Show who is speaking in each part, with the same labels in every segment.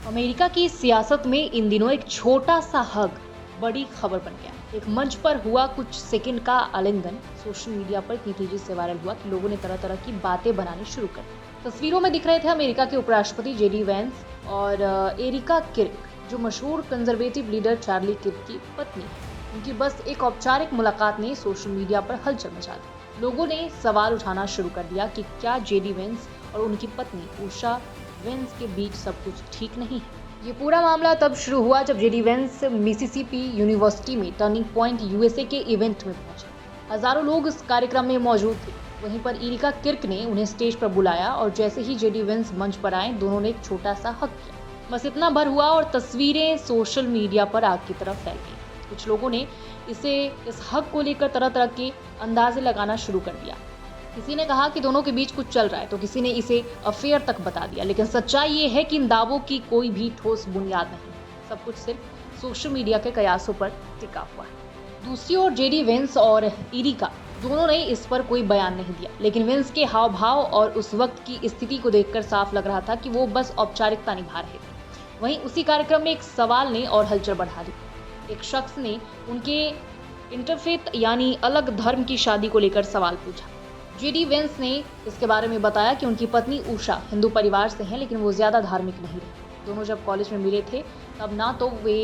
Speaker 1: America की सियासत में इन दिनों एक छोटा सा हग बड़ी खबर बन गया। एक मंच पर हुआ कुछ सेकंड का आलिंगन सोशल मीडिया पर इतनी तेजी से वायरल हुआ कि लोगों ने तरह तरह की बातें बनानी शुरू कर दी। तस्वीरों में दिख रहे थे अमेरिका के उपराष्ट्रपति जेडी वेंस और एरिका किर्क, जो मशहूर कंजर्वेटिव लीडर चार्ली किर्क की पत्नी है। उनकी बस एक औपचारिक मुलाकात ने सोशल मीडिया पर हलचल मचा दी। लोगों ने सवाल उठाना शुरू कर दिया कि क्या जेडी वेंस और उनकी पत्नी उषा वेंस के बीच सब कुछ ठीक नहीं है। ये पूरा मामला तब शुरू हुआ जब जेडी वेंस मिसिसिपी यूनिवर्सिटी में टर्निंग पॉइंट यूएसए के इवेंट में पहुंचे। हजारों लोग इस कार्यक्रम में मौजूद थे। वहीं पर एरिका किर्क ने उन्हें स्टेज पर बुलाया और जैसे ही जेडी वेंस मंच पर आए, दोनों ने एक छोटा सा हग किया। बस इतना भर हुआ और तस्वीरें सोशल मीडिया पर आग की तरफ फैल गई। कुछ लोगों ने इस हग को लेकर तरह तरह के अंदाजे लगाना शुरू कर दिया। किसी ने कहा कि दोनों के बीच कुछ चल रहा है, तो किसी ने इसे अफेयर तक बता दिया। लेकिन सच्चाई ये है कि इन दावों की कोई भी ठोस बुनियाद नहीं। सब कुछ सिर्फ सोशल मीडिया के कयासों पर टिका हुआ है। दूसरी ओर जेडी वेंस और एरिका दोनों ने इस पर कोई बयान नहीं दिया, लेकिन वेंस के हाव भाव और उस वक्त की स्थिति को देखकर साफ लग रहा था कि वो बस औपचारिकता निभा रहे थे। वहीं उसी कार्यक्रम में एक सवाल ने और हलचल बढ़ा दी। एक शख्स ने उनके इंटरफेथ यानी अलग धर्म की शादी को लेकर सवाल पूछा। जेडी वेंस ने इसके बारे में बताया कि उनकी पत्नी उषा हिंदू परिवार से हैं, लेकिन वो ज्यादा धार्मिक नहीं रहे। दोनों जब कॉलेज में मिले थे तब ना तो वे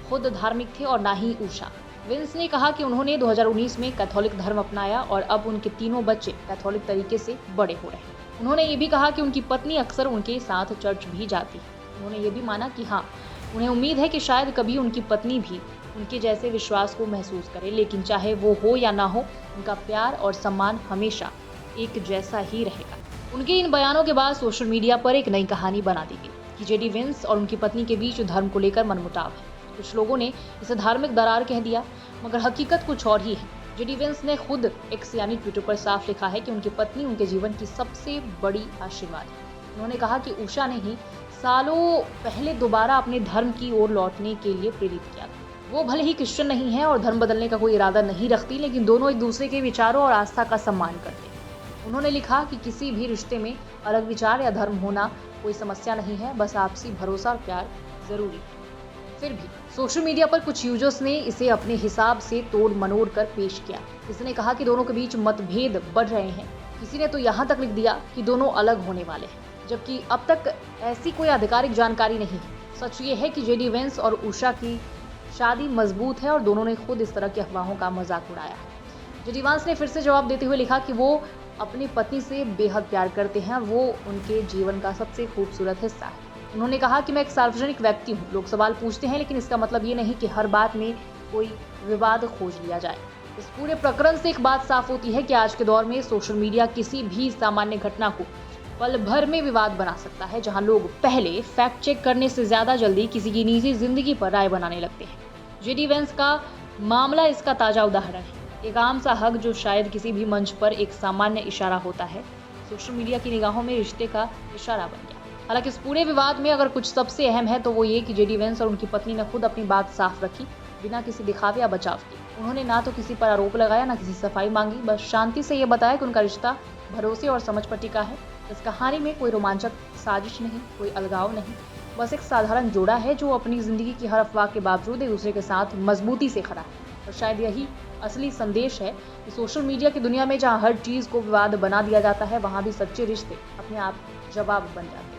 Speaker 1: खुद धार्मिक थे और ना ही उषा। वेंस ने कहा कि उन्होंने 2019 में कैथोलिक धर्म अपनाया और अब उनके तीनों बच्चे कैथोलिक तरीके से बड़े हो रहे हैं। उन्होंने ये भी कहा कि उनकी पत्नी अक्सर उनके साथ चर्च भी जाती है। उन्होंने ये भी माना कि हाँ, उन्हें उम्मीद है कि शायद कभी उनकी पत्नी भी उनके जैसे विश्वास को महसूस करे, लेकिन चाहे वो हो या ना हो, उनका प्यार और सम्मान हमेशा एक जैसा ही रहेगा। उनके इन बयानों के बाद सोशल मीडिया पर एक नई कहानी बना दी गई कि जेडी वेंस और उनकी पत्नी के बीच धर्म को लेकर मनमुटाव है। कुछ लोगों ने इसे धार्मिक दरार कह दिया, मगर हकीकत कुछ और ही है। जेडी वेंस ने खुद एक्स यानी ट्विटर पर साफ लिखा है कि उनकी पत्नी उनके जीवन की सबसे बड़ी आशीर्वाद है। उन्होंने कहा कि उषा ने ही सालों पहले दोबारा अपने धर्म की ओर लौटने के लिए प्रेरित किया था। वो भले ही क्रिश्चियन नहीं है और धर्म बदलने का कोई इरादा नहीं रखती, लेकिन दोनों एक दूसरे के विचारों और आस्था का सम्मान करते हैं। उन्होंने लिखा कि किसी भी रिश्ते में अलग विचार या धर्म होना कोई समस्या नहीं है, बस आपसी भरोसा और प्यार जरूरी है। फिर भी सोशल मीडिया पर कुछ यूजर्स ने इसे अपने हिसाब से तोड़ मरोड़ कर पेश किया। किसी ने कहा कि दोनों के बीच मतभेद बढ़ रहे हैं। किसी ने तो यहाँ तक लिख दिया कि दोनों अलग होने वाले हैं, जबकि अब तक ऐसी कोई आधिकारिक जानकारी नहीं है। सच ये है कि जेडी वेंस और उषा की शादी मजबूत है और दोनों ने खुद इस तरह की अफवाहों का मजाक उड़ाया है। जेडी वेंस ने फिर से जवाब देते हुए लिखा कि वो अपनी पत्नी से बेहद प्यार करते हैं और वो उनके जीवन का सबसे खूबसूरत हिस्सा है। उन्होंने कहा कि मैं एक सार्वजनिक व्यक्ति हूँ, लोग सवाल पूछते हैं, लेकिन इसका मतलब ये नहीं कि हर बात में कोई विवाद खोज लिया जाए। इस पूरे प्रकरण से एक बात साफ होती है कि आज के दौर में सोशल मीडिया किसी भी सामान्य घटना को पल भर में विवाद बना सकता है, जहां लोग पहले फैक्ट चेक करने से ज्यादा जल्दी किसी की निजी जिंदगी पर राय बनाने लगते हैं। जेडी वेंस का मामला इसका ताजा उदाहरण है। एक आम सा हग जो शायद किसी भी मंच पर एक सामान्य इशारा होता है, सोशल मीडिया की निगाहों में रिश्ते का इशारा बन गया। हालांकि इस पूरे विवाद में अगर कुछ सबसे अहम है तो वो ये कि जेडी वेंस और उनकी पत्नी ने खुद अपनी बात साफ रखी, बिना किसी दिखावे या बचाव के। उन्होंने ना तो किसी पर आरोप लगाया, ना किसी सफाई मांगी, बस शांति से ये बताया कि उनका रिश्ता भरोसे और समझ पर टिका है। इस कहानी में कोई रोमांचक साजिश नहीं, कोई अलगाव नहीं, बस एक साधारण जोड़ा है जो अपनी जिंदगी की हर अफवाह के बावजूद एक दूसरे के साथ मजबूती से खड़ा है। और शायद यही असली संदेश है कि सोशल मीडिया की दुनिया में जहां हर चीज को विवाद बना दिया जाता है, वहां भी सच्चे रिश्ते अपने आप जवाब बन जाते हैं।